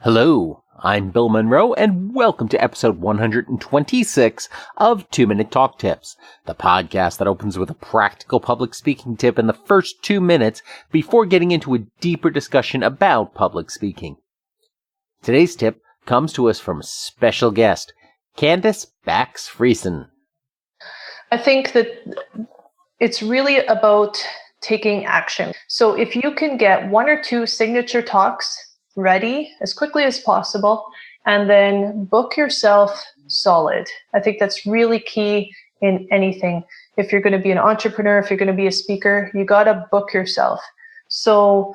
Hello, I'm Bill Monroe, and welcome to episode 126 of 2-Minute Talk Tips, the podcast that opens with a practical public speaking tip in the first 2 minutes before getting into a deeper discussion about public speaking. Today's tip comes to us from a special guest, Candice Bakx Friesen. I think that it's really about taking action. So if you can get 1 or 2 signature talks ready as quickly as possible, and then book yourself solid. I think that's really key in anything. If you're going to be an entrepreneur, if you're going to be a speaker, you got to book yourself. So,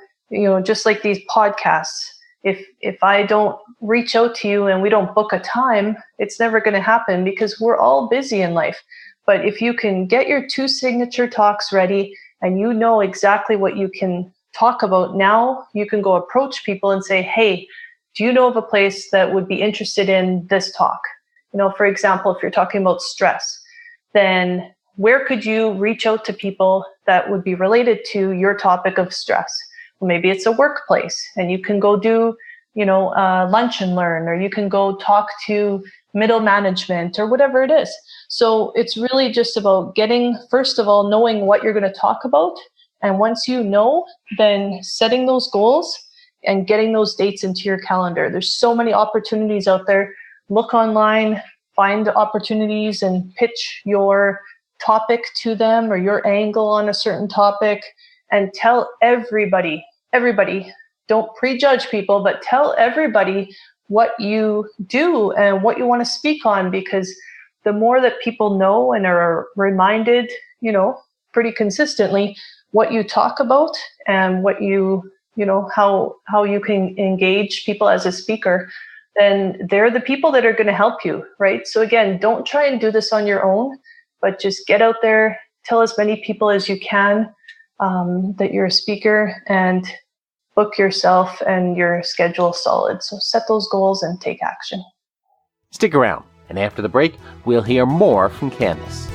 just like these podcasts, if I don't reach out to you and we don't book a time, it's never going to happen because we're all busy in life. But if you can get your 2 signature talks ready and you know exactly what you can talk about, now you can go approach people and say, hey, do you know of a place that would be interested in this talk? For example, if you're talking about stress, then where could you reach out to people that would be related to your topic of stress? Well, maybe it's a workplace and you can go do, lunch and learn, or you can go talk to middle management or whatever it is. So it's really just about first of all, knowing what you're going to talk about. And once you know, then setting those goals and getting those dates into your calendar. There's so many opportunities out there. Look online, find opportunities and pitch your topic to them or your angle on a certain topic, and tell everybody, don't prejudge people, but tell everybody what you do and what you want to speak on, because the more that people know and are reminded, pretty consistently what you talk about and what how you can engage people as a speaker, then they're the people that are going to help you, right? So again, don't try and do this on your own, but just get out there, tell as many people as you can that you're a speaker, and book yourself and your schedule solid. So set those goals and take action. Stick around, and after the break, we'll hear more from Candice.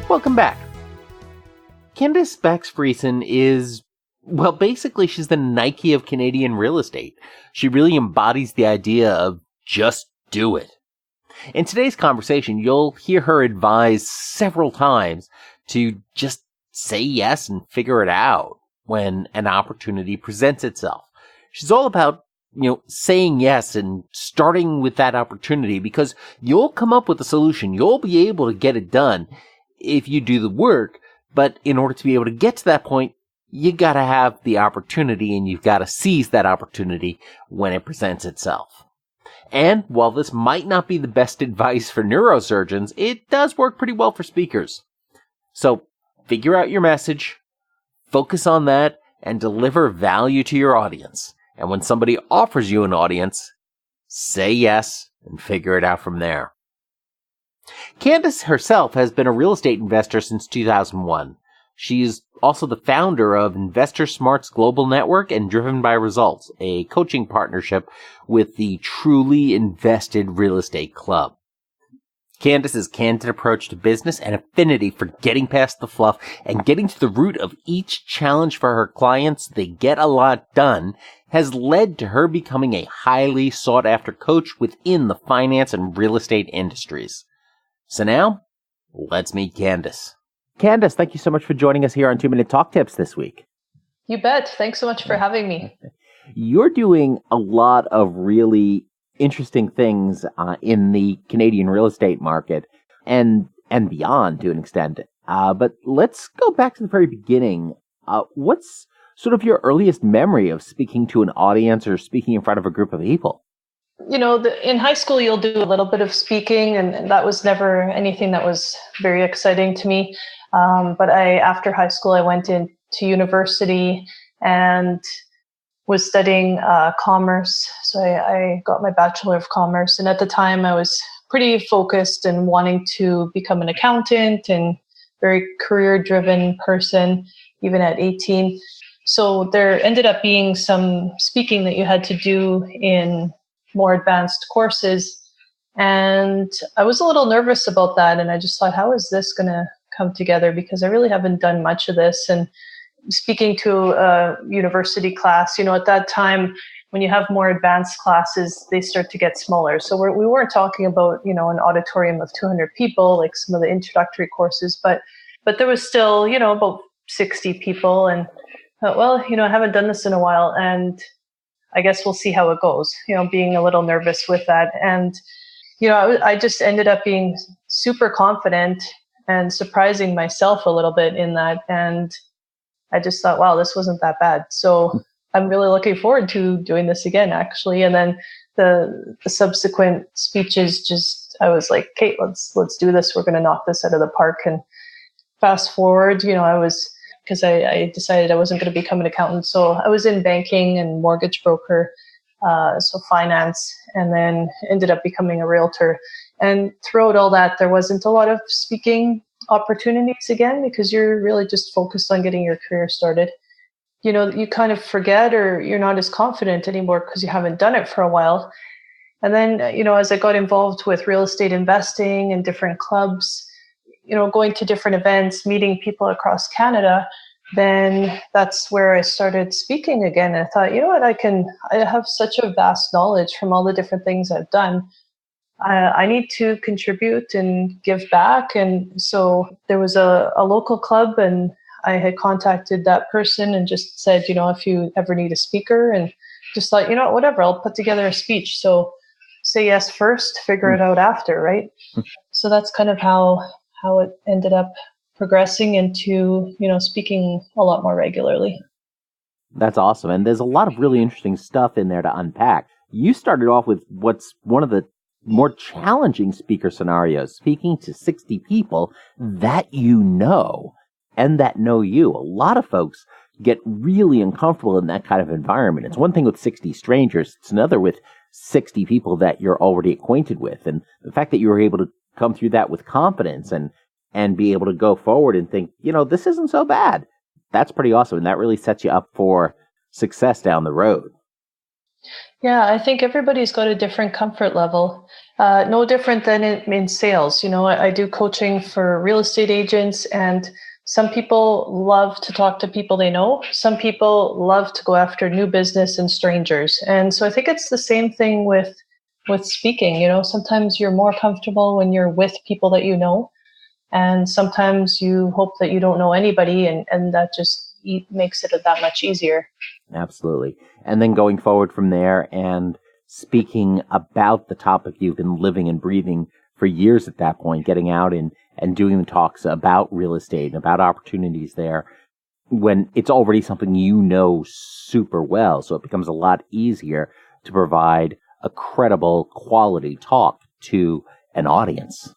Welcome back. Candice Bakx Friesen is, basically she's the Nike of Canadian real estate. She really embodies the idea of just do it. In today's conversation, you'll hear her advise several times to just say yes and figure it out when an opportunity presents itself. She's all about, saying yes and starting with that opportunity, because you'll come up with a solution. You'll be able to get it done if you do the work, but in order to be able to get to that point, you got to have the opportunity, and you've got to seize that opportunity when it presents itself. And while this might not be the best advice for neurosurgeons, it does work pretty well for speakers. So figure out your message, focus on that, and deliver value to your audience. And when somebody offers you an audience, say yes and figure it out from there. Candice herself has been a real estate investor since 2001. She is also the founder of Investor Smart's Global Network and Driven by Results, a coaching partnership with the Truly Invested Real Estate Club. Candice's candid approach to business and affinity for getting past the fluff and getting to the root of each challenge for her clients so they get a lot done has led to her becoming a highly sought-after coach within the finance and real estate industries. So now, let's meet Candice. Candice, thank you so much for joining us here on 2-Minute Talk Tips this week. You bet. Thanks so much for having me. You're doing a lot of really interesting things in the Canadian real estate market and beyond to an extent. But let's go back to the very beginning. What's sort of your earliest memory of speaking to an audience or speaking in front of a group of people? In high school, you'll do a little bit of speaking, and that was never anything that was very exciting to me. But after high school, I went into university and was studying commerce. So I got my Bachelor of Commerce. And at the time, I was pretty focused and wanting to become an accountant and very career-driven person, even at 18. So there ended up being some speaking that you had to do in more advanced courses. And I was a little nervous about that. And I just thought, how is this going to come together because I really haven't done much of this. And speaking to a university class, at that time, when you have more advanced classes, they start to get smaller. So we weren't talking about, an auditorium of 200 people, like some of the introductory courses, but there was still, about 60 people. And thought, well, I haven't done this in a while, and I guess we'll see how it goes, being a little nervous with that. And, I just ended up being super confident and surprising myself a little bit in that. And I just thought, wow, this wasn't that bad. So I'm really looking forward to doing this again, actually. And then the subsequent speeches, I was like, Kate, let's do this. We're going to knock this out of the park. And fast forward, because I decided I wasn't going to become an accountant. So I was in banking and mortgage broker, so finance, and then ended up becoming a realtor. And throughout all that, there wasn't a lot of speaking opportunities again, because you're really just focused on getting your career started. You kind of forget, or you're not as confident anymore because you haven't done it for a while. And then, as I got involved with real estate investing and different clubs, going to different events, meeting people across Canada, then that's where I started speaking again. And I thought, I have such a vast knowledge from all the different things I've done. I need to contribute and give back. And so there was a local club, and I had contacted that person and just said, if you ever need a speaker, and just thought, whatever, I'll put together a speech. So say yes first, figure it out after, right? So that's kind of how it ended up progressing into, speaking a lot more regularly. That's awesome. And there's a lot of really interesting stuff in there to unpack. You started off with what's one of the more challenging speaker scenarios, speaking to 60 people that and that know you. A lot of folks get really uncomfortable in that kind of environment. It's one thing with 60 strangers. It's another with 60 people that you're already acquainted with. And the fact that you were able to come through that with confidence and be able to go forward and think, this isn't so bad. That's pretty awesome. And that really sets you up for success down the road. Yeah, I think everybody's got a different comfort level. No different than in sales. I do coaching for real estate agents, and some people love to talk to people they know. Some people love to go after new business and strangers. And so I think it's the same thing with speaking. Sometimes you're more comfortable when you're with people that you know. And sometimes you hope that you don't know anybody, and that just makes it that much easier. Absolutely. And then going forward from there and speaking about the topic you've been living and breathing for years at that point, getting out and doing the talks about real estate and about opportunities there, when it's already something super well. So it becomes a lot easier to provide a credible quality talk to an audience.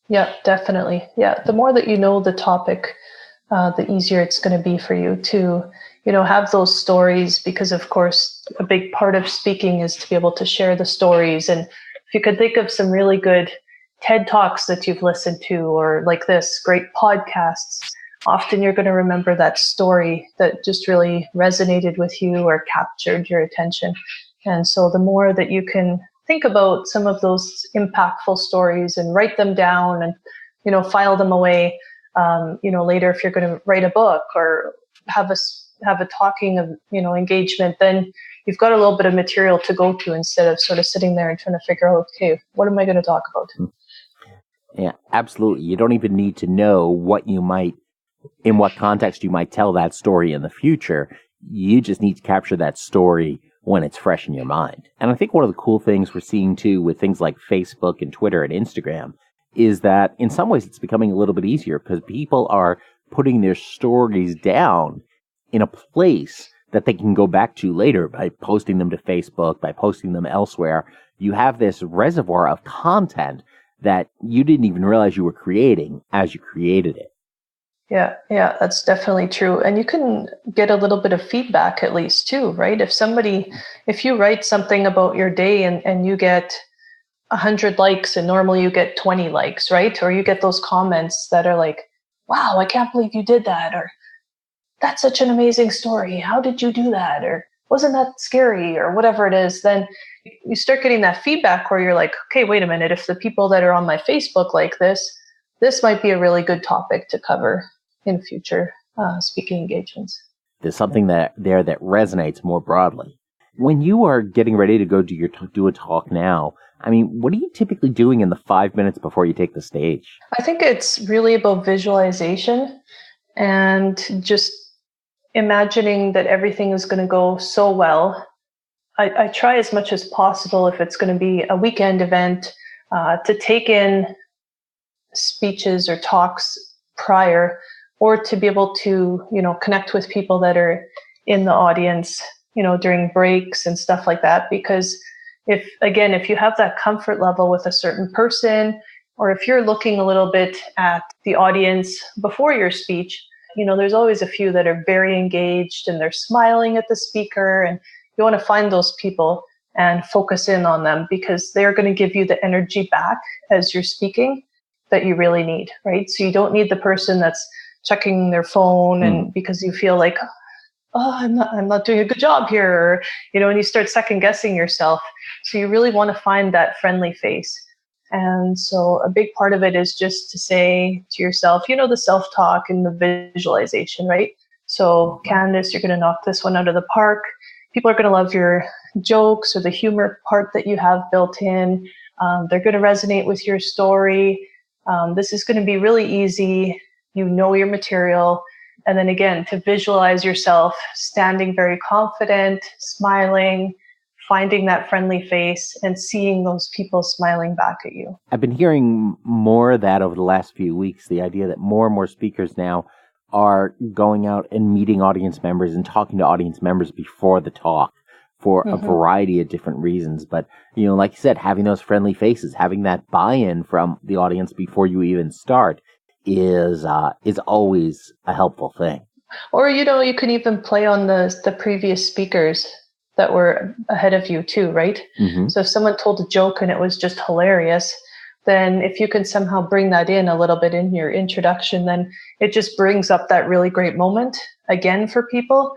Yeah, definitely. Yeah, the more that you know the topic, the easier it's going to be for you to, have those stories, because of course, a big part of speaking is to be able to share the stories. And if you could think of some really good TED Talks that you've listened to, or like this, great podcasts, often you're going to remember that story that just really resonated with you or captured your attention. And so the more that you can think about some of those impactful stories and write them down and, file them away, later, if you're going to write a book or have a talking of, engagement, then you've got a little bit of material to go to instead of sort of sitting there and trying to figure out, okay, what am I going to talk about? Yeah, absolutely. You don't even need to know in what context you might tell that story in the future. You just need to capture that story when it's fresh in your mind. And I think one of the cool things we're seeing too with things like Facebook and Twitter and Instagram is that in some ways it's becoming a little bit easier because people are putting their stories down in a place that they can go back to later by posting them to Facebook, by posting them elsewhere. You have this reservoir of content that you didn't even realize you were creating as you created it. Yeah, that's definitely true. And you can get a little bit of feedback at least too, right? If you write something about your day and you get 100 likes and normally you get 20 likes, right? Or you get those comments that are like, wow, I can't believe you did that. Or that's such an amazing story. How did you do that? Or wasn't that scary? Or whatever it is. Then you start getting that feedback where you're like, okay, wait a minute. If the people that are on my Facebook like this this might be a really good topic to cover in future speaking engagements. There's something that resonates more broadly. When you are getting ready to go do a talk now, I mean, what are you typically doing in the 5 minutes before you take the stage? I think it's really about visualization and just imagining that everything is going to go so well. I try as much as possible, if it's going to be a weekend event, to take in speeches or talks prior, or to be able to, connect with people that are in the audience, during breaks and stuff like that. Because if you have that comfort level with a certain person, or if you're looking a little bit at the audience before your speech, there's always a few that are very engaged and they're smiling at the speaker, and you want to find those people and focus in on them, because they're going to give you the energy back as you're speaking that you really need, right? So you don't need the person that's checking their phone and because you feel like, oh, I'm not doing a good job here, and you start second guessing yourself. So you really want to find that friendly face. And so a big part of it is just to say to yourself, the self-talk and the visualization, right? So Candice, you're going to knock this one out of the park. People are going to love your jokes or the humor part that you have built in. They're going to resonate with your story. This is going to be really easy. Your material. And then again, to visualize yourself standing very confident, smiling, finding that friendly face and seeing those people smiling back at you. I've been hearing more of that over the last few weeks, the idea that more and more speakers now are going out and meeting audience members and talking to audience members before the talk for a variety of different reasons. But, like you said, having those friendly faces, having that buy-in from the audience before you even start is always a helpful thing. Or, you can even play on the previous speakers that were ahead of you too, right? Mm-hmm. So if someone told a joke and it was just hilarious, then if you can somehow bring that in a little bit in your introduction, then it just brings up that really great moment again for people.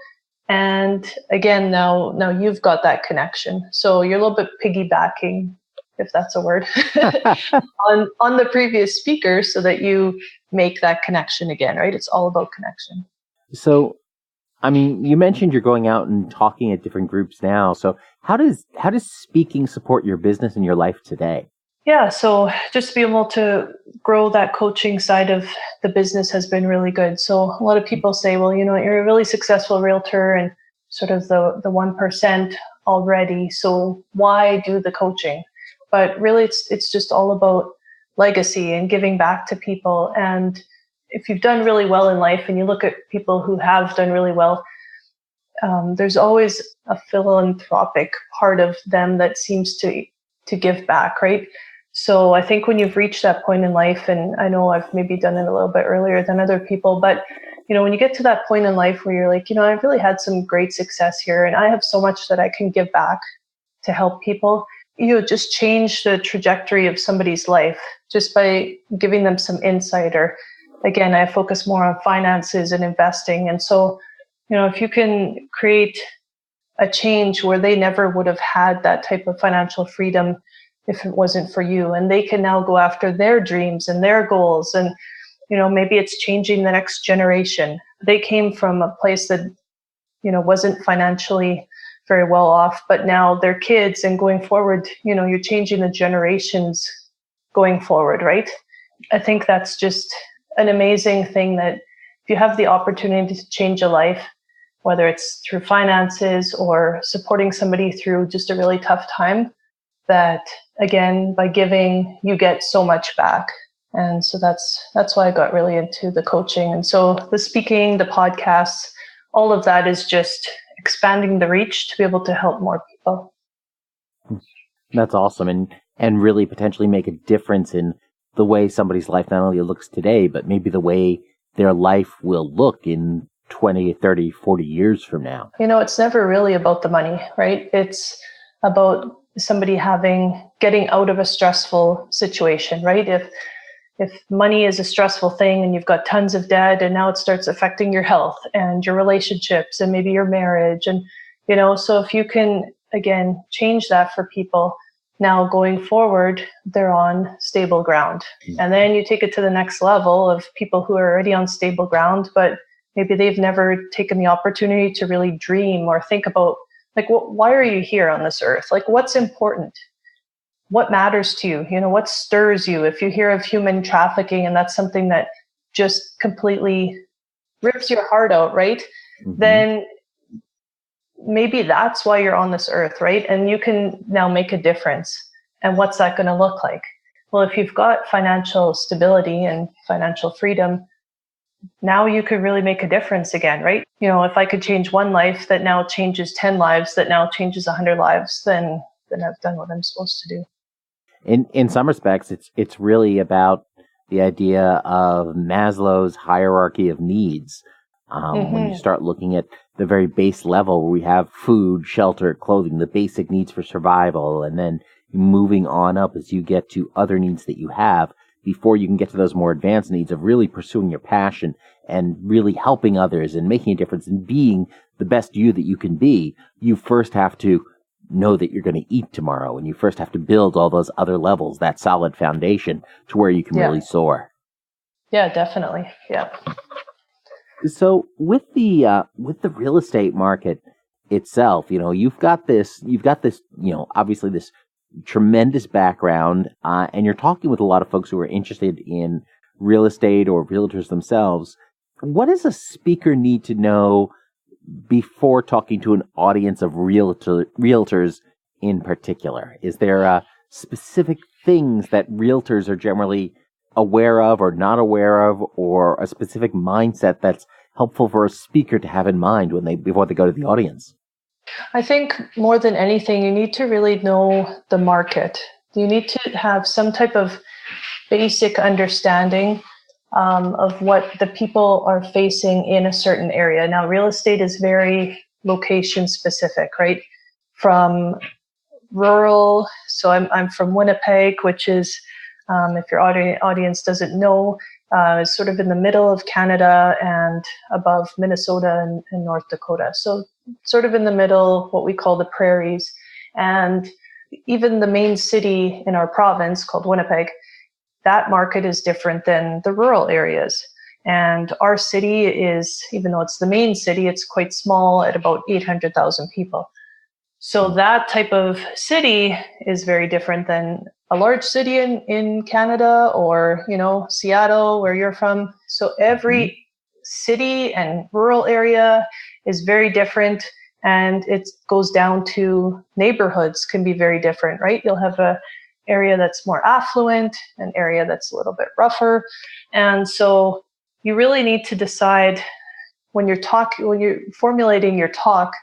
And again, now you've got that connection. So you're a little bit piggybacking, if that's a word, on the previous speaker, so that you make that connection again, right? It's all about connection. So, I mean, you mentioned you're going out and talking at different groups now. So how does speaking support your business and your life today? Yeah, so just to be able to grow that coaching side of the business has been really good. So a lot of people say, well, you're a really successful realtor and sort of the 1% already. So why do the coaching? But really, it's just all about legacy and giving back to people. And if you've done really well in life and you look at people who have done really well, there's always a philanthropic part of them that seems to give back, right? So I think when you've reached that point in life, and I know I've maybe done it a little bit earlier than other people, but when you get to that point in life where you're like, I've really had some great success here and I have so much that I can give back to help people, just change the trajectory of somebody's life just by giving them some insight. Or again, I focus more on finances and investing. And so, if you can create a change where they never would have had that type of financial freedom if it wasn't for you, and they can now go after their dreams and their goals. And, maybe it's changing the next generation. They came from a place that, wasn't financially very well off, but now they're kids, and going forward, you're changing the generations going forward, right? I think that's just an amazing thing, that if you have the opportunity to change a life, whether it's through finances or supporting somebody through just a really tough time, that again, by giving, you get so much back. And so that's why I got really into the coaching. And so the speaking, the podcasts, all of that is just expanding the reach to be able to help more people. That's awesome. And really potentially make a difference in the way somebody's life not only looks today, but maybe the way their life will look in 20, 30, 40 years from now. It's never really about the money, right? It's about somebody getting out of a stressful situation, right? If money is a stressful thing and you've got tons of debt and now it starts affecting your health and your relationships and maybe your marriage, and so if you can again change that for people, Now going forward, they're on stable ground. And then you take it to the next level of people who are already on stable ground, but maybe they've never taken the opportunity to really dream or think about, like, why are you here on this earth? Like, what's important? What matters to you? You know, what stirs you? If you hear of human trafficking and that's something that just completely rips your heart out, right? Then maybe that's why you're on this earth, right? And you can now make a difference. And what's that going to look like? Well, if you've got financial stability and financial freedom, now you could really make a difference again, right? You know, if I could change one life that now changes 10 lives, that now changes 100 lives, then I've done what I'm supposed to do. In some respects, it's really about the idea of Maslow's hierarchy of needs. When you start looking at the very base level where we have food, shelter, clothing, the basic needs for survival, and then moving on up as you get to other needs that you have before you can get to those more advanced needs of really pursuing your passion and really helping others and making a difference and being the best you that you can be. You first have to know that you're going to eat tomorrow, and you first have to build all those other levels, that solid foundation to where you can really soar. Yeah, definitely. Yeah. So with the real estate market itself, you know, you've got this, you know, obviously this tremendous background, and you're talking with a lot of folks who are interested in real estate or realtors themselves. What does a speaker need to know before talking to an audience of realtors in particular? Is there specific things that realtors are generally aware of or not aware of, or a specific mindset that's helpful for a speaker to have in mind before they go to the audience? I think more than anything, you need to really know the market. You need to have some type of basic understanding of what the people are facing in a certain area. Now, real estate is very location specific, right? From rural, so I'm from Winnipeg, which is, if your audience doesn't know, is sort of in the middle of Canada and above Minnesota and North Dakota. So sort of in the middle, what we call the prairies. And even the main city in our province called Winnipeg, that market is different than the rural areas. And our city is, even though it's the main city, it's quite small at about 800,000 people. So that type of city is very different than a large city in Canada or, you know, Seattle, where you're from. So every city and rural area is very different. And it goes down to neighborhoods can be very different, right? You'll have a area that's more affluent, an area that's a little bit rougher. And so you really need to decide when you're formulating your talk,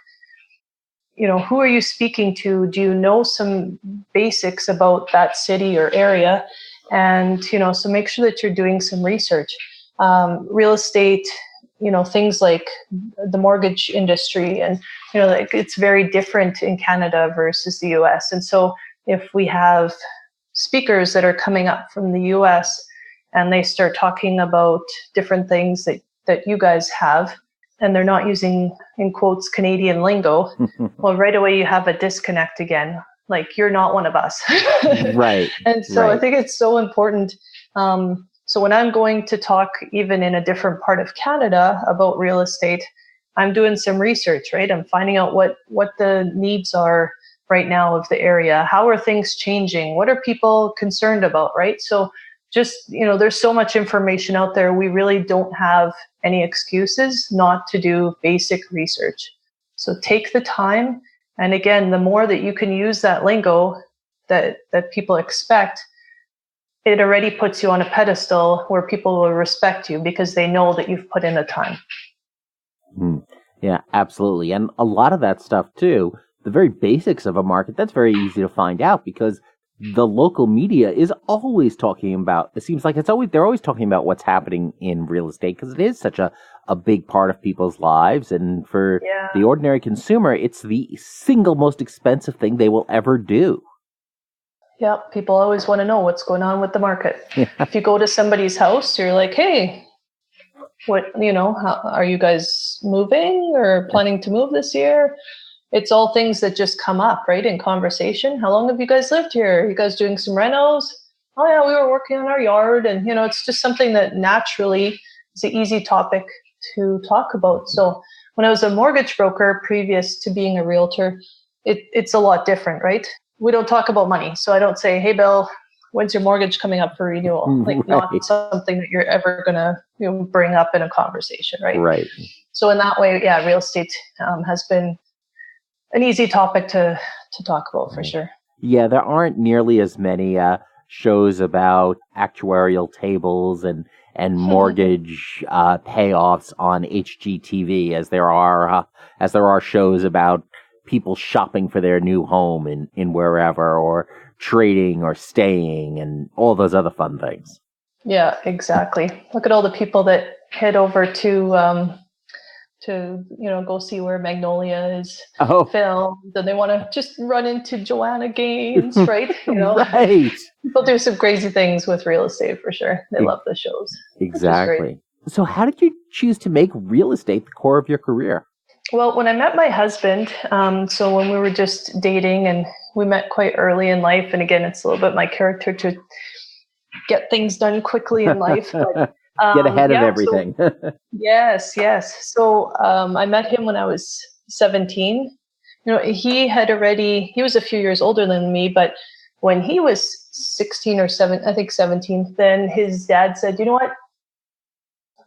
you know, who are you speaking to? Do you know some basics about that city or area? And, you know, so make sure that you're doing some research. Real estate, you know, things like the mortgage industry, and, you know, like it's very different in Canada versus the US. And so if we have speakers that are coming up from the US and they start talking about different things that you guys have, and they're not using, in quotes, Canadian lingo, well, right away you have a disconnect again. Like, you're not one of us. Right. And so I think it's so important. So when I'm going to talk even in a different part of Canada about real estate, I'm doing some research, right? I'm finding out what the needs are right now of the area. How are things changing? What are people concerned about, right? So just, you know, there's so much information out there. We really don't have any excuses not to do basic research. So take the time. And again, the more that you can use that lingo that people expect, it already puts you on a pedestal where people will respect you because they know that you've put in the time. Yeah, absolutely. And a lot of that stuff too, the very basics of a market, that's very easy to find out because the local media is always talking about, it seems like they're always talking about what's happening in real estate because it is such a big part of people's lives. And for the ordinary consumer, it's the single most expensive thing they will ever do. Yeah, people always want to know what's going on with the market. Yeah. If you go to somebody's house, you're like, hey, what, you know, how, are you guys moving or planning to move this year? it's all things that just come up, right, in conversation. How long have you guys lived here? Are you guys doing some renos? Oh yeah, we were working on our yard. And, it's just something that naturally is an easy topic to talk about. So when I was a mortgage broker previous to being a realtor, it's a lot different, right? We don't talk about money. So I don't say, hey, Bill, when's your mortgage coming up for renewal? Like Right. not something that you're ever going to bring up in a conversation, right? Right. So in that way, yeah, real estate has been an easy topic to talk about for sure. Yeah, there aren't nearly as many shows about actuarial tables and mortgage payoffs on HGTV as there are shows about people shopping for their new home in wherever, or trading or staying and all those other fun things. Yeah, exactly. Look at all the people that head over to go see where Magnolia is filmed, and they want to just run into Joanna Gaines, right? Right. People do some crazy things with real estate for sure. They love the shows. Exactly. So how did you choose to make real estate the core of your career? Well, when I met my husband, so when we were just dating, and we met quite early in life, and again, it's a little bit my character to get things done quickly in life, but get ahead of everything. Yes. So I met him when I was 17. He was a few years older than me, but when he was 16 or 17, then his dad said, you know what,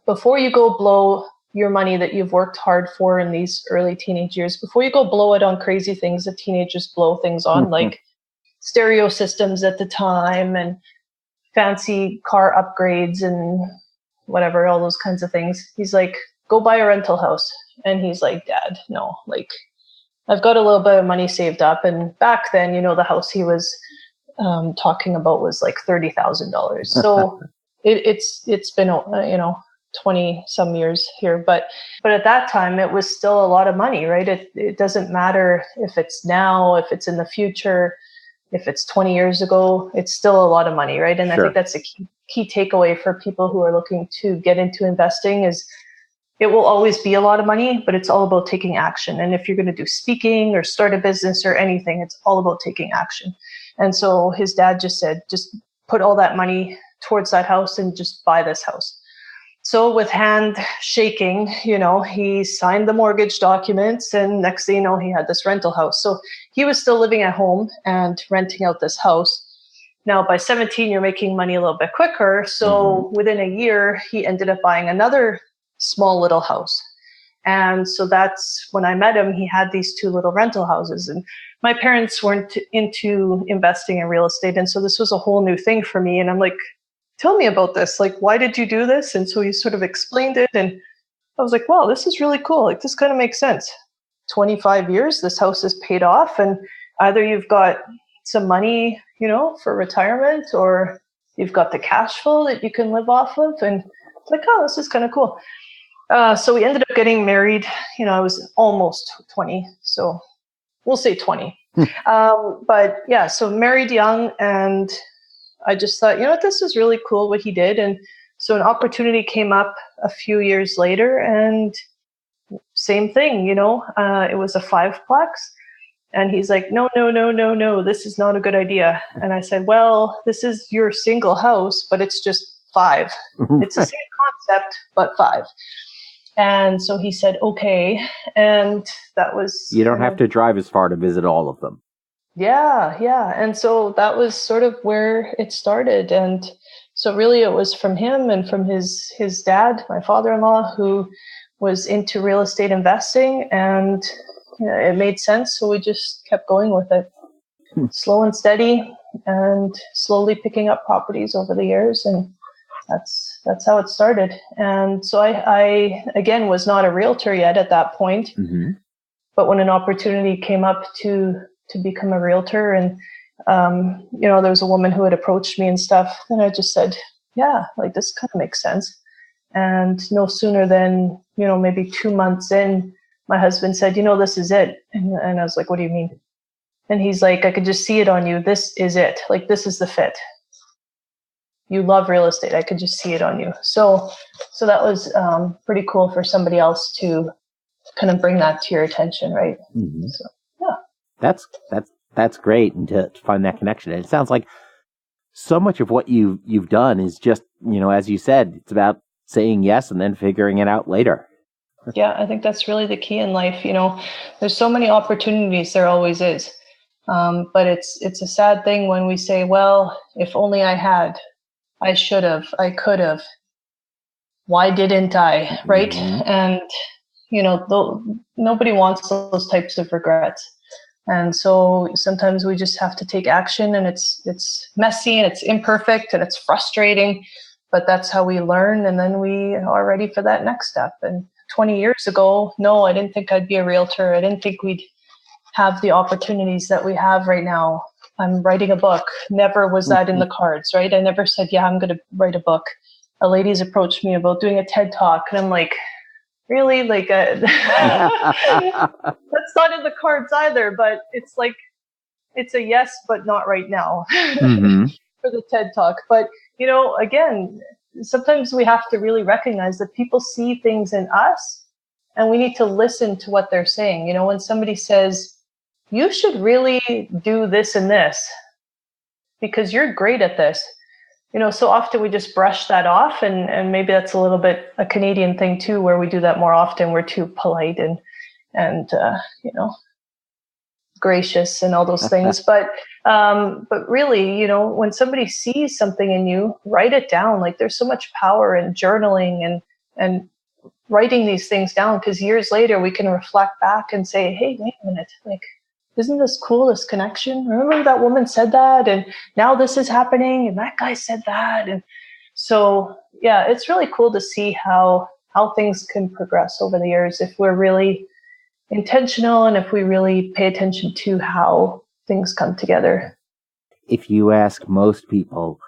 before you go blow your money that you've worked hard for in these early teenage years, before you go blow it on crazy things that teenagers blow things on, like stereo systems at the time and fancy car upgrades and whatever, all those kinds of things. He's like, go buy a rental house. And he's like, Dad, no, like I've got a little bit of money saved up. And back then, the house he was talking about was like $30,000. So it's been, 20 some years here. But at that time, it was still a lot of money, right? It doesn't matter if it's now, if it's in the future, if it's 20 years ago, it's still a lot of money, right? And sure. I think that's a key takeaway for people who are looking to get into investing is it will always be a lot of money, but it's all about taking action. And if you're going to do speaking or start a business or anything, it's all about taking action. And so his dad just said, just put all that money towards that house and just buy this house. So with hand shaking, he signed the mortgage documents, and next thing you know, he had this rental house. So he was still living at home and renting out this house. Now, by 17, you're making money a little bit quicker. So within a year, he ended up buying another small little house. And so that's when I met him. He had these two little rental houses. And my parents weren't into investing in real estate. And so this was a whole new thing for me. And I'm like, tell me about this. Like, why did you do this? And so he sort of explained it. And I was like, wow, this is really cool. Like, this kind of makes sense. 25 years, this house is paid off. And either you've got some money, for retirement, or you've got the cash flow that you can live off of. And it's like, oh, this is kind of cool. So we ended up getting married. I was almost 20. So we'll say 20. But yeah, so married young, and I just thought, this is really cool what he did. And so an opportunity came up a few years later, and same thing, it was a 5-plex. And he's like, no, this is not a good idea. And I said, well, this is your single house, but it's just 5. It's the same concept, but 5. And so he said, okay. And that was... You don't have to drive as far to visit all of them. Yeah. And so that was sort of where it started. And so really it was from him and from his dad, my father-in-law, who was into real estate investing, and it made sense. So we just kept going with it, slow and steady, and slowly picking up properties over the years. And that's how it started. And so I again was not a realtor yet at that point, but when an opportunity came up to become a realtor, and there was a woman who had approached me and stuff, and I just said, yeah, like this kind of makes sense. And no sooner than maybe 2 months in, my husband said, this is it. And I was like, what do you mean? And he's like, I could just see it on you. This is it. Like, this is the fit. You love real estate. I could just see it on you. So that was pretty cool for somebody else to kind of bring that to your attention, right? So. That's great, and to find that connection. And it sounds like so much of what you've done is just, as you said, it's about saying yes and then figuring it out later. Yeah, I think that's really the key in life. There's so many opportunities, there always is. But it's a sad thing when we say, well, if only I had, I should have, I could have. Why didn't I? Right? Mm-hmm. And, nobody wants those types of regrets. And so sometimes we just have to take action, and it's messy and it's imperfect and it's frustrating, but that's how we learn. And then we are ready for that next step. And 20 years ago, no, I didn't think I'd be a realtor. I didn't think we'd have the opportunities that we have right now. I'm writing a book. Never was that in the cards, right? I never said, yeah, I'm going to write a book. A lady's approached me about doing a TED Talk, and I'm like, really? Like, that's not in the cards either, but it's like, it's a yes, but not right now Mm-hmm. for the TED Talk. But, again, sometimes we have to really recognize that people see things in us, and we need to listen to what they're saying. When somebody says, you should really do this and this because you're great at this. So often we just brush that off, and maybe that's a little bit a Canadian thing too, where we do that more often. We're too polite and gracious and all those things. But really, when somebody sees something in you, write it down. Like, there's so much power in journaling and writing these things down, because years later we can reflect back and say, hey, wait a minute, like, isn't this cool, this connection? Remember that woman said that, and now this is happening, and that guy said that. And so, yeah, it's really cool to see how things can progress over the years if we're really intentional and if we really pay attention to how things come together. If you ask most people,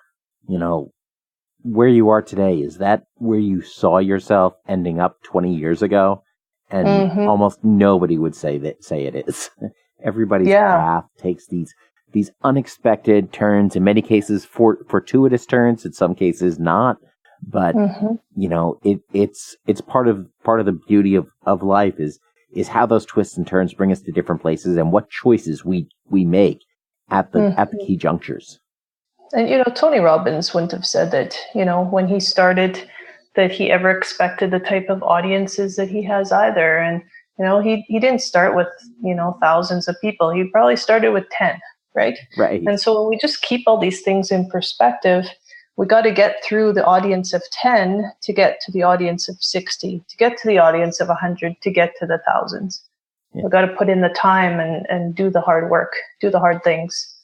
where you are today, is that where you saw yourself ending up 20 years ago? And almost nobody would say it is. Everybody's path takes these unexpected turns, in many cases fortuitous turns, in some cases not. But it's part of the beauty of life is how those twists and turns bring us to different places, and what choices we make at the key junctures. And Tony Robbins wouldn't have said that, when he started, that he ever expected the type of audiences that he has either. And he didn't start with, thousands of people. He probably started with 10, right? Right. And so when we just keep all these things in perspective, we got to get through the audience of 10 to get to the audience of 60, to get to the audience of 100, to get to the thousands. Yeah. We've got to put in the time and do the hard work, do the hard things.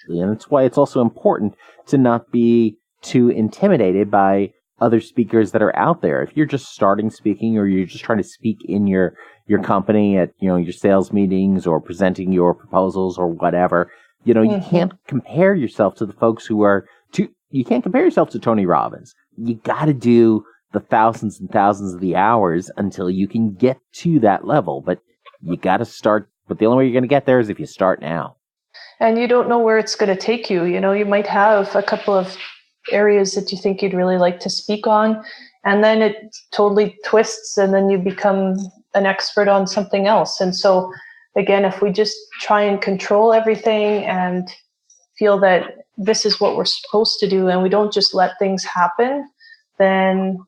And that's why it's also important to not be too intimidated by other speakers that are out there. If you're just starting speaking, or you're just trying to speak in your company at, your sales meetings or presenting your proposals or whatever, you can't compare yourself to the folks you can't compare yourself to Tony Robbins. You got to do the thousands and thousands of the hours until you can get to that level. But you got to start. But the only way you're going to get there is if you start now. And you don't know where it's going to take you. You might have a couple of areas that you think you'd really like to speak on, and then it totally twists, and then you become an expert on something else. And so, again, if we just try and control everything and feel that this is what we're supposed to do, and we don't just let things happen, then,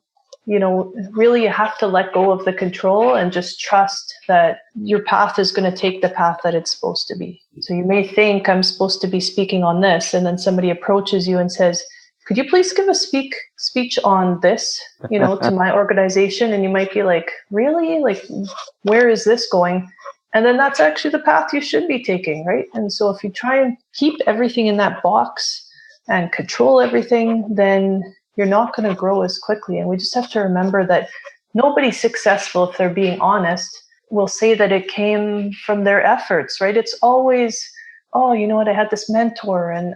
really you have to let go of the control and just trust that your path is going to take the path that it's supposed to be. So you may think, I'm supposed to be speaking on this, and then somebody approaches you and says, could you please give a speech on this, to my organization? And you might be like, really? Like, where is this going? And then that's actually the path you should be taking, right? And so if you try and keep everything in that box and control everything, then you're not going to grow as quickly. And we just have to remember that nobody's successful, if they're being honest, will say that it came from their efforts, right? It's always, oh, you know what, I had this mentor, and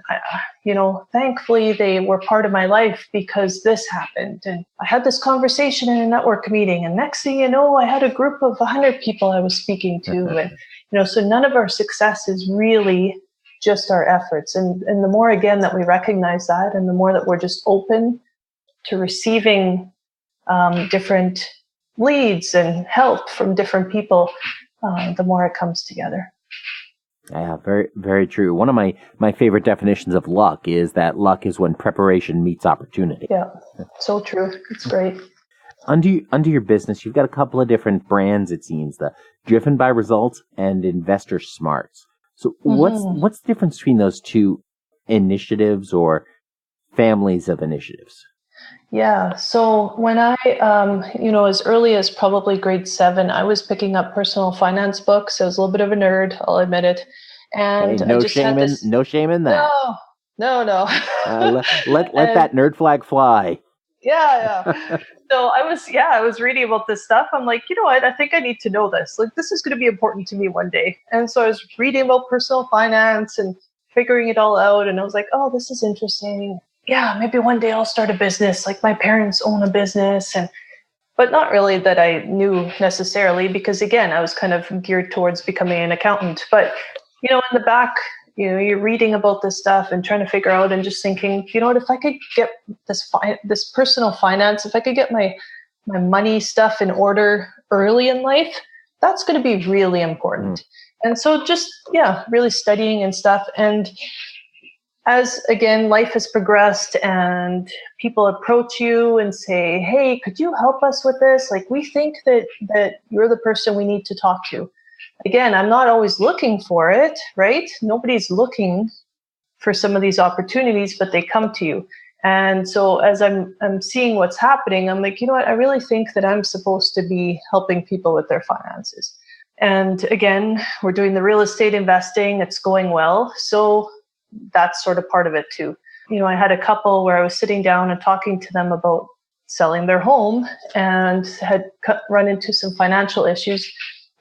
thankfully they were part of my life because this happened. And I had this conversation in a network meeting, and next thing you know, I had a group of 100 people I was speaking to. And, so none of our success is really just our efforts. And the more, again, that we recognize that, and the more that we're just open to receiving different leads and help from different people, the more it comes together. Yeah, very, very true. One of my favorite definitions of luck is that luck is when preparation meets opportunity. Yeah, so true. It's great. Under your business, you've got a couple of different brands, it seems, the Driven by Results and Investor Smarts. So what's the difference between those two initiatives or families of initiatives? Yeah. So when I, as early as probably grade 7, I was picking up personal finance books. I was a little bit of a nerd, I'll admit it. And Hey, I just had this. no shame in that. No. Let that nerd flag fly. Yeah. So I was reading about this stuff. I'm like, you know what? I think I need to know this. Like, this is going to be important to me one day. And so I was reading about personal finance and figuring it all out. And I was like, oh, this is interesting. Yeah, maybe one day I'll start a business. Like my parents own a business, but not really that I knew necessarily, because again, I was kind of geared towards becoming an accountant. But, in the back, you're reading about this stuff and trying to figure out and just thinking, you know what, if I could get this personal finance, if I could get my money stuff in order early in life, that's going to be really important. And so just, really studying and stuff. And as, again, life has progressed and people approach you and say, hey, could you help us with this? Like, we think that you're the person we need to talk to. Again, I'm not always looking for it, right? Nobody's looking for some of these opportunities, but they come to you. And so as I'm seeing what's happening, I'm like, you know what? I really think that I'm supposed to be helping people with their finances. And again, we're doing the real estate investing. It's going well. So that's sort of part of it too. I had a couple where I was sitting down and talking to them about selling their home and had run into some financial issues.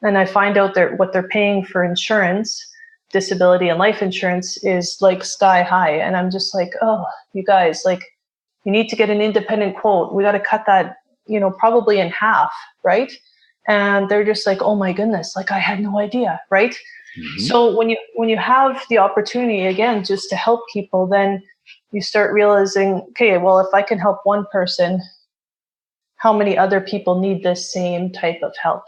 And I find out that what they're paying for insurance, disability and life insurance, is like sky high. And I'm just like, oh, you guys, like, you need to get an independent quote. We got to cut that, probably in half, right? And they're just like, oh my goodness, like I had no idea, right? Mm-hmm. So when you have the opportunity, again, just to help people, then you start realizing, okay, well, if I can help one person, how many other people need this same type of help?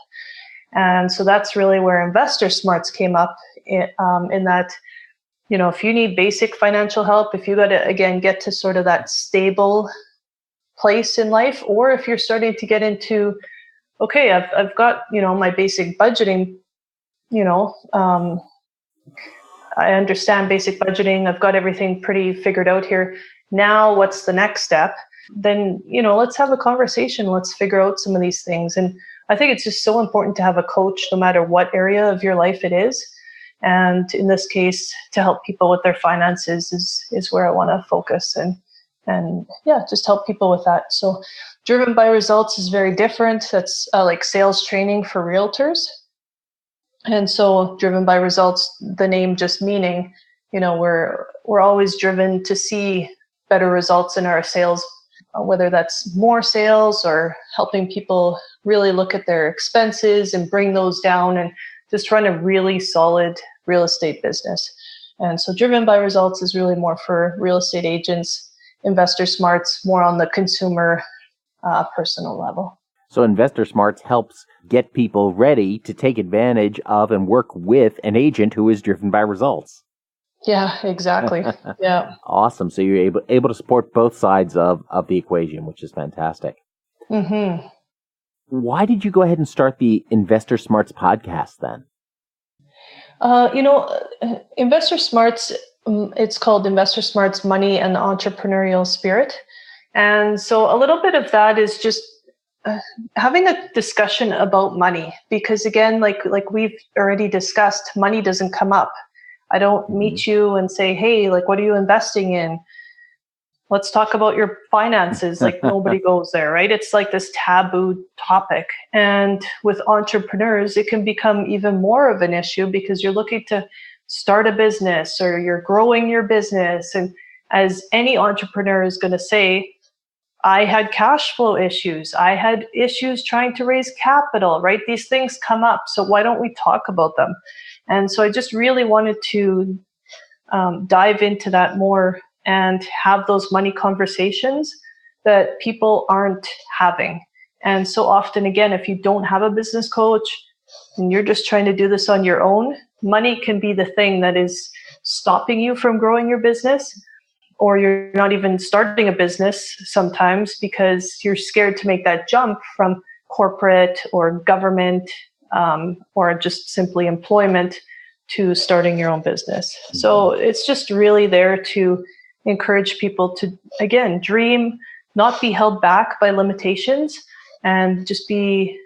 And so that's really where Investor Smarts came up in that, if you need basic financial help, if you got to, again, get to sort of that stable place in life, or if you're starting to get into, okay, I've got, my basic budgeting, I understand basic budgeting. I've got everything pretty figured out here. Now, what's the next step? Then, let's have a conversation. Let's figure out some of these things. And I think it's just so important to have a coach, no matter what area of your life it is. And in this case, to help people with their finances is where I want to focus and just help people with that. So Driven by Results is very different. That's like sales training for realtors. And so Driven by Results, the name just meaning, we're always driven to see better results in our sales, whether that's more sales or helping people really look at their expenses and bring those down and just run a really solid real estate business. And so Driven by Results is really more for real estate agents, Investor Smarts, more on the consumer personal level. So Investor Smarts helps get people ready to take advantage of and work with an agent who is driven by results. Yeah, exactly. Yeah. Awesome. So you're able to support both sides of the equation, which is fantastic. Mm-hmm. Why did you go ahead and start the Investor Smarts podcast then? Investor Smarts, it's called Investor Smarts Money and Entrepreneurial Spirit. And so a little bit of that is just having a discussion about money, because again, like we've already discussed, money doesn't come up. I don't meet you and say, hey, like, what are you investing in? Let's talk about your finances. Like, nobody goes there, right? It's like this taboo topic. And with entrepreneurs, it can become even more of an issue because you're looking to start a business or you're growing your business. And as any entrepreneur is going to say, I had cash flow issues. I had issues trying to raise capital, right? These things come up. So why don't we talk about them? And so I just really wanted to dive into that more and have those money conversations that people aren't having. And so often, again, if you don't have a business coach and you're just trying to do this on your own, money can be the thing that is stopping you from growing your business, or you're not even starting a business sometimes because you're scared to make that jump from corporate or government or just simply employment to starting your own business. So it's just really there to encourage people to, again, dream, not be held back by limitations, and just be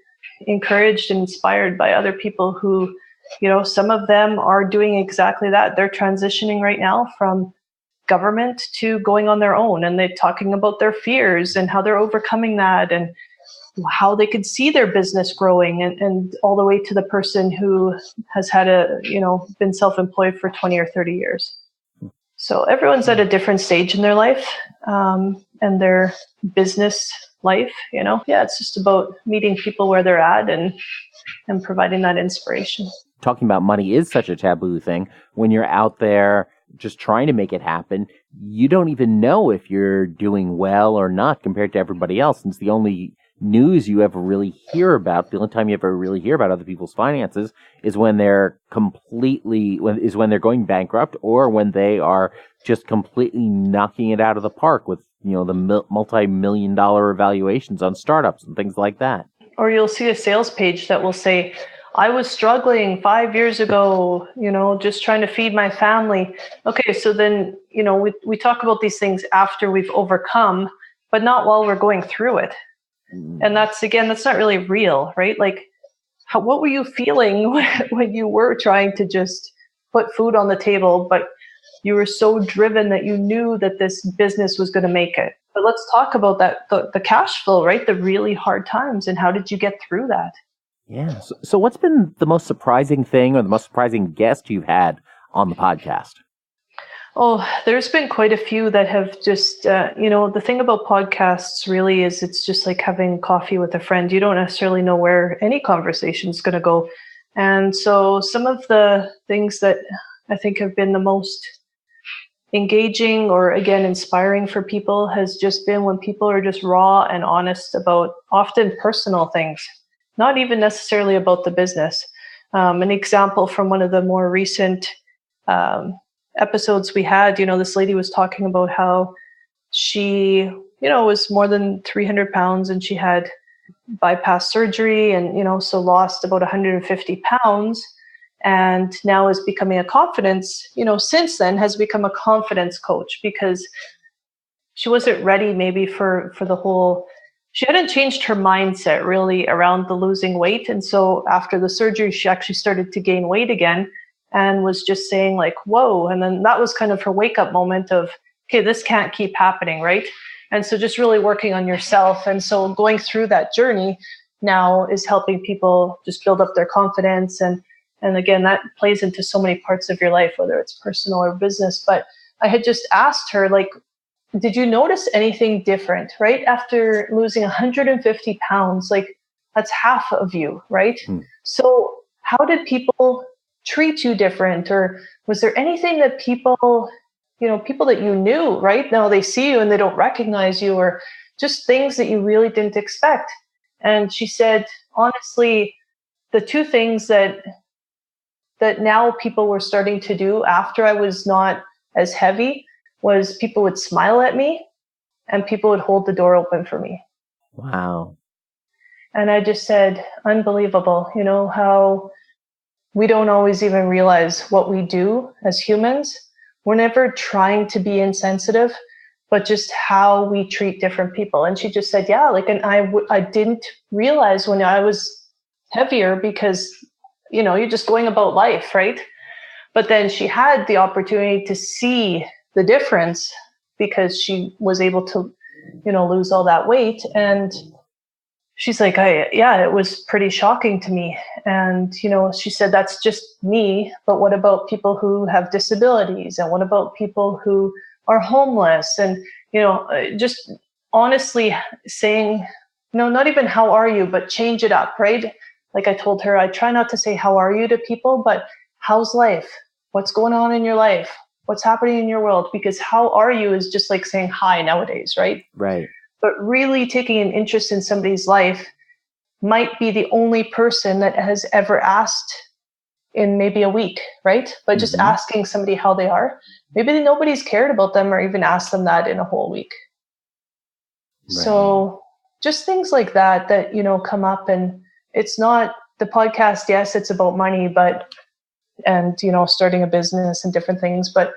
encouraged and inspired by other people who, some of them are doing exactly that. They're transitioning right now from government to going on their own, and they're talking about their fears and how they're overcoming that and how they could see their business growing, and all the way to the person who has had been self-employed for 20 or 30 years. So everyone's at a different stage in their life and their business life, it's just about meeting people where they're at and providing that inspiration. Talking about money is such a taboo thing. When you're out there just trying to make it happen, you don't even know if you're doing well or not compared to everybody else. Since the only news you ever really hear about, the only time you ever really hear about other people's finances is when they're when they're going bankrupt, or when they are just completely knocking it out of the park with, the multi-million-dollar evaluations on startups and things like that. Or you'll see a sales page that will say, I was struggling 5 years ago, just trying to feed my family. Okay, so then, we talk about these things after we've overcome, but not while we're going through it. And that's not really real, right? Like, what were you feeling when you were trying to just put food on the table, but you were so driven that you knew that this business was going to make it? But let's talk about that, the cash flow, right? The really hard times, and how did you get through that? Yeah. So what's been the most surprising thing or the most surprising guest you've had on the podcast? Oh, there's been quite a few that have just, the thing about podcasts really is it's just like having coffee with a friend. You don't necessarily know where any conversation is going to go. And so some of the things that I think have been the most engaging or, again, inspiring for people has just been when people are just raw and honest about often personal things, not even necessarily about the business. An example from one of the more recent episodes we had, this lady was talking about how she, was more than 300 pounds and she had bypass surgery and, so lost about 150 pounds, and now is becoming a confidence, since then has become a confidence coach, because she wasn't ready maybe for the whole, she hadn't changed her mindset really around the losing weight. And so after the surgery, she actually started to gain weight again and was just saying like, whoa. And then that was kind of her wake up moment of, okay, this can't keep happening, right? And so just really working on yourself. And so going through that journey now is helping people just build up their confidence. And again, that plays into so many parts of your life, whether it's personal or business. But I had just asked her, like, did you notice anything different, right? After losing 150 pounds, like that's half of you, right? So how did people treat you different? Or was there anything that people that you knew, right? Now they see you and they don't recognize you, or just things that you really didn't expect. And she said, honestly, the two things that now people were starting to do after I was not as heavy was people would smile at me and people would hold the door open for me. Wow. And I just said, unbelievable, how we don't always even realize what we do as humans. We're never trying to be insensitive, but just how we treat different people. And she just said, yeah, like, and I didn't realize when I was heavier because, you're just going about life, right? But then she had the opportunity to see the difference because she was able to, lose all that weight. And she's like, it was pretty shocking to me. And, she said, that's just me. But what about people who have disabilities? And what about people who are homeless? And, just honestly saying, not even how are you, but change it up, right? Like I told her, I try not to say how are you to people, but how's life? What's going on in your life? What's happening in your world? Because how are you is just like saying hi nowadays, right? Right. But really taking an interest in somebody's life might be the only person that has ever asked in maybe a week, right? But just asking somebody how they are, maybe nobody's cared about them or even asked them that in a whole week. Right. So just things like that, come up, and it's not the podcast. Yes, it's about money, and starting a business and different things, but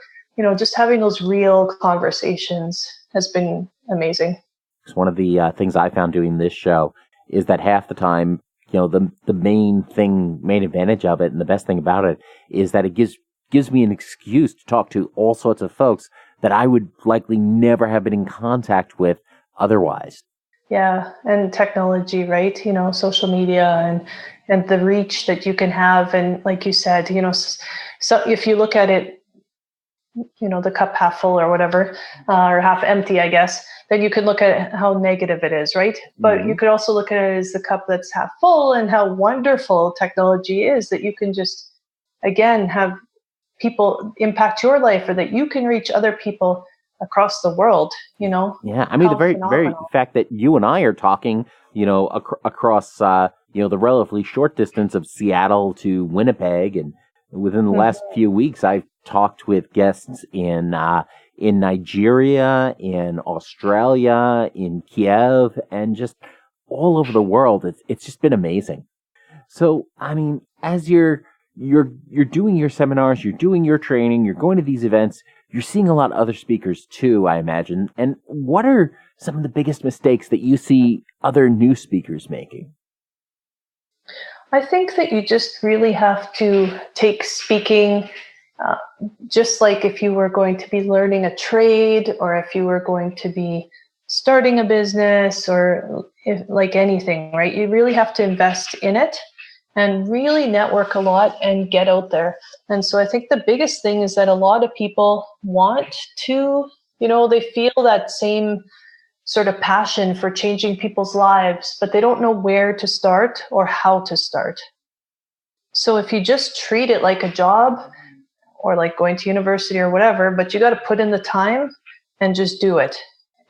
just having those real conversations has been amazing. It's one of the things I found doing this show is that half the time, the main advantage of it and the best thing about it is that it gives me an excuse to talk to all sorts of folks that I would likely never have been in contact with otherwise. Yeah, and technology, right? Social media and the reach that you can have. And like you said, so if you look at it, the cup half full or whatever, or half empty, I guess, then you can look at how negative it is, right? But you could also look at it as the cup that's half full and how wonderful technology is that you can just, again, have people impact your life, or that you can reach other people across the world, Yeah, I mean, the very fact that you and I are talking, across, the relatively short distance of Seattle to Winnipeg, and within the last few weeks, I've talked with guests in Nigeria, in Australia, in Kiev, and just all over the world. It's just been amazing. So, I mean, as you're doing your seminars, you're doing your training, you're going to these events, you're seeing a lot of other speakers too, I imagine. And what are some of the biggest mistakes that you see other new speakers making? I think that you just really have to take speaking just like if you were going to be learning a trade, or if you were going to be starting a business, or like anything, right? You really have to invest in it and really network a lot and get out there. And so I think the biggest thing is that a lot of people want to, they feel that same sort of passion for changing people's lives, but they don't know where to start or how to start. So if you just treat it like a job or like going to university or whatever, but you got to put in the time and just do it.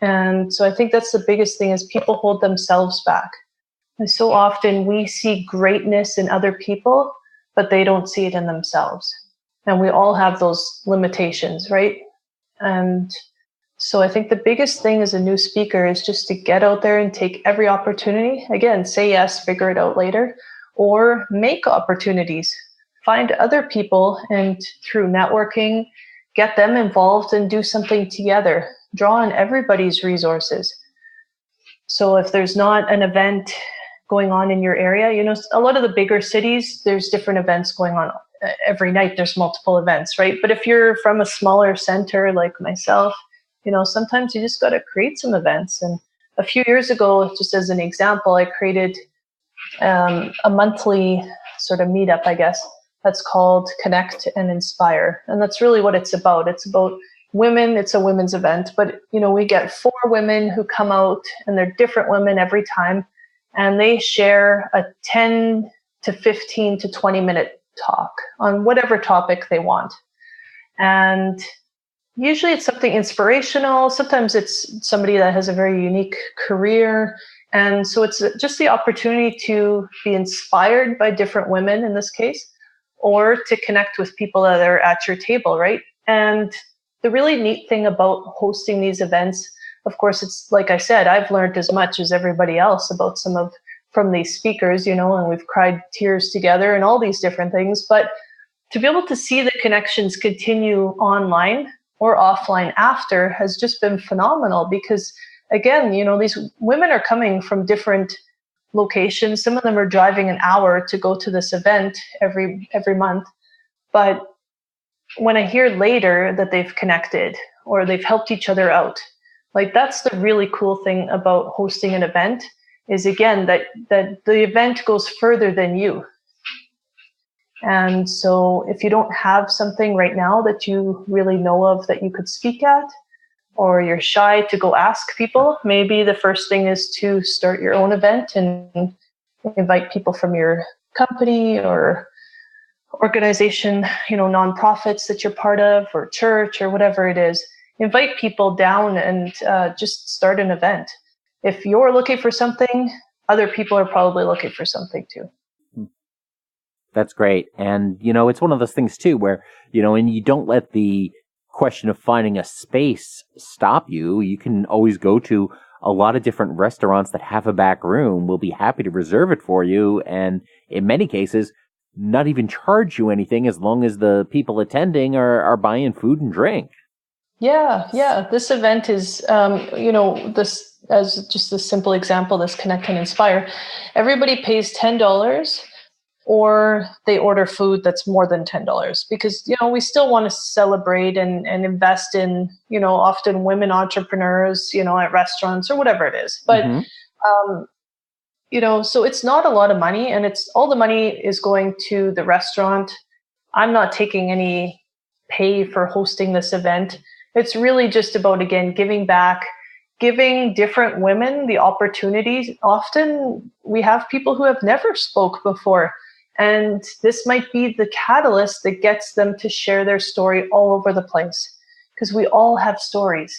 And so I think that's the biggest thing, is people hold themselves back. And so often we see greatness in other people, but they don't see it in themselves. And we all have those limitations, right? And so I think the biggest thing as a new speaker is just to get out there and take every opportunity. Again, say yes, figure it out later, or make opportunities. Find other people, and through networking, get them involved and do something together. Draw on everybody's resources. So if there's not an event going on in your area, a lot of the bigger cities, there's different events going on every night. There's multiple events, right? But if you're from a smaller center like myself, sometimes you just got to create some events. And a few years ago, just as an example, I created a monthly sort of meetup, I guess, that's called Connect and Inspire. And that's really what it's about. It's about women. It's a women's event, but we get 4 women who come out, and they're different women every time, and they share a 10 to 15 to 20 minute talk on whatever topic they want. And usually it's something inspirational. Sometimes it's somebody that has a very unique career. And so it's just the opportunity to be inspired by different women in this case, or to connect with people that are at your table, right? And the really neat thing about hosting these events, of course, it's like I said, I've learned as much as everybody else about from these speakers, and we've cried tears together and all these different things. But to be able to see the connections continue online or offline after has just been phenomenal, because again, these women are coming from different locations. Some of them are driving an hour to go to this event every month. But when I hear later that they've connected or they've helped each other out, like that's the really cool thing about hosting an event, is again, that the event goes further than you. And so if you don't have something right now that you really know of that you could speak at, or you're shy to go ask people, maybe the first thing is to start your own event and invite people from your company or organization, nonprofits that you're part of, or church, or whatever it is. Invite people down and just start an event. If you're looking for something, other people are probably looking for something too. That's great. And, it's one of those things too where, and you don't let the question of finding a space stop you. You can always go to a lot of different restaurants that have a back room. We'll be happy to reserve it for you. And in many cases, not even charge you anything as long as the people attending are buying food and drink. Yeah. This event is, this as just a simple example, this Connect and Inspire. Everybody pays $10 or they order food that's more than $10 because, we still want to celebrate and invest in, often women entrepreneurs, at restaurants or whatever it is. But, so it's not a lot of money and all the money is going to the restaurant. I'm not taking any pay for hosting this event. It's really just about, again, giving back, giving different women the opportunities. Often we have people who have never spoke before, and this might be the catalyst that gets them to share their story all over the place, because we all have stories.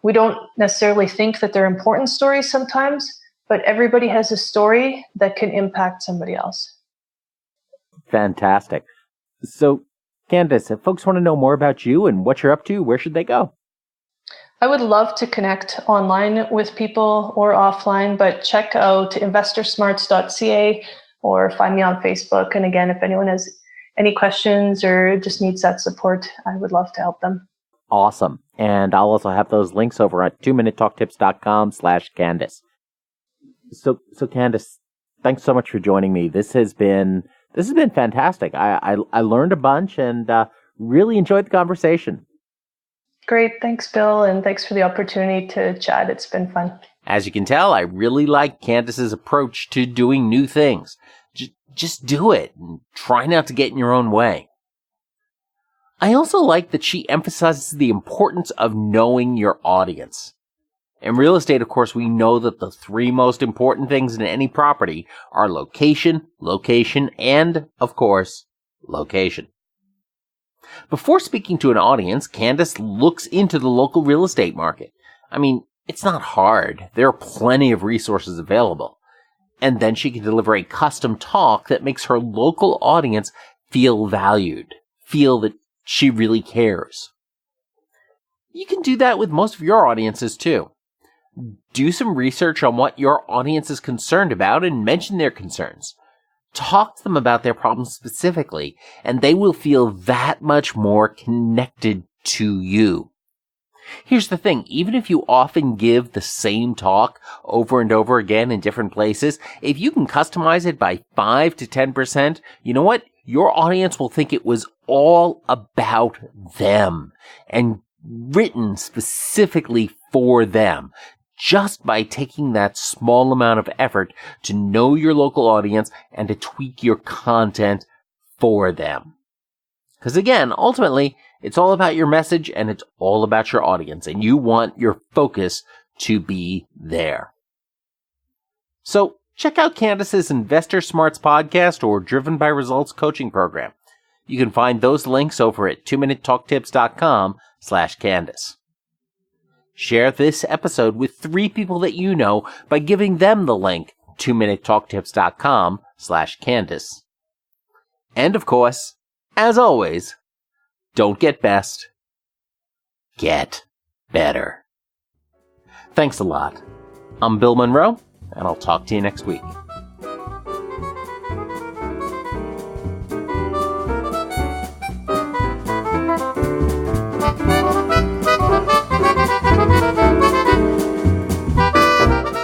We don't necessarily think that they're important stories sometimes, but everybody has a story that can impact somebody else. Fantastic. So, Candice, if folks want to know more about you and what you're up to, where should they go? I would love to connect online with people or offline, but check out investorsmarts.ca or find me on Facebook. And again, if anyone has any questions or just needs that support, I would love to help them. Awesome. And I'll also have those links over at 2minutetalktips.com/Candice. So Candice, thanks so much for joining me. This has been fantastic. I learned a bunch and really enjoyed the conversation. Great. Thanks, Bill. And thanks for the opportunity to chat. It's been fun. As you can tell, I really like Candice's approach to doing new things. Just do it and try not to get in your own way. I also like that she emphasizes the importance of knowing your audience. In real estate, of course, we know that the three most important things in any property are location, and, of course, location. Before speaking to an audience, Candice looks into the local real estate market. I mean, it's not hard. There are plenty of resources available. And then she can deliver a custom talk that makes her local audience feel valued, feel that she really cares. You can do that with most of your audiences too. Do some research on what your audience is concerned about and mention their concerns. Talk to them about their problems specifically, and they will feel that much more connected to you. Here's the thing, even if you often give the same talk over and over again in different places, if you can customize it by 5 to 10%, you know what? Your audience will think it was all about them and written specifically for them. Just by taking that small amount of effort to know your local audience and to tweak your content for them. Because again, ultimately, it's all about your message and it's all about your audience, and you want your focus to be there. So check out Candice's Investor Smarts podcast or Driven by Results coaching program. You can find those links over at 2minutetalktips.com/Candice. Share this episode with 3 people that you know by giving them the link, 2minutetalktips.com/Candice. And of course, as always, don't get best, get better. Thanks a lot. I'm Bill Monroe, and I'll talk to you next week.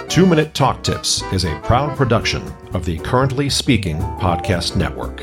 Two-Minute Talk Tips is a proud production of the Currently Speaking Podcast Network.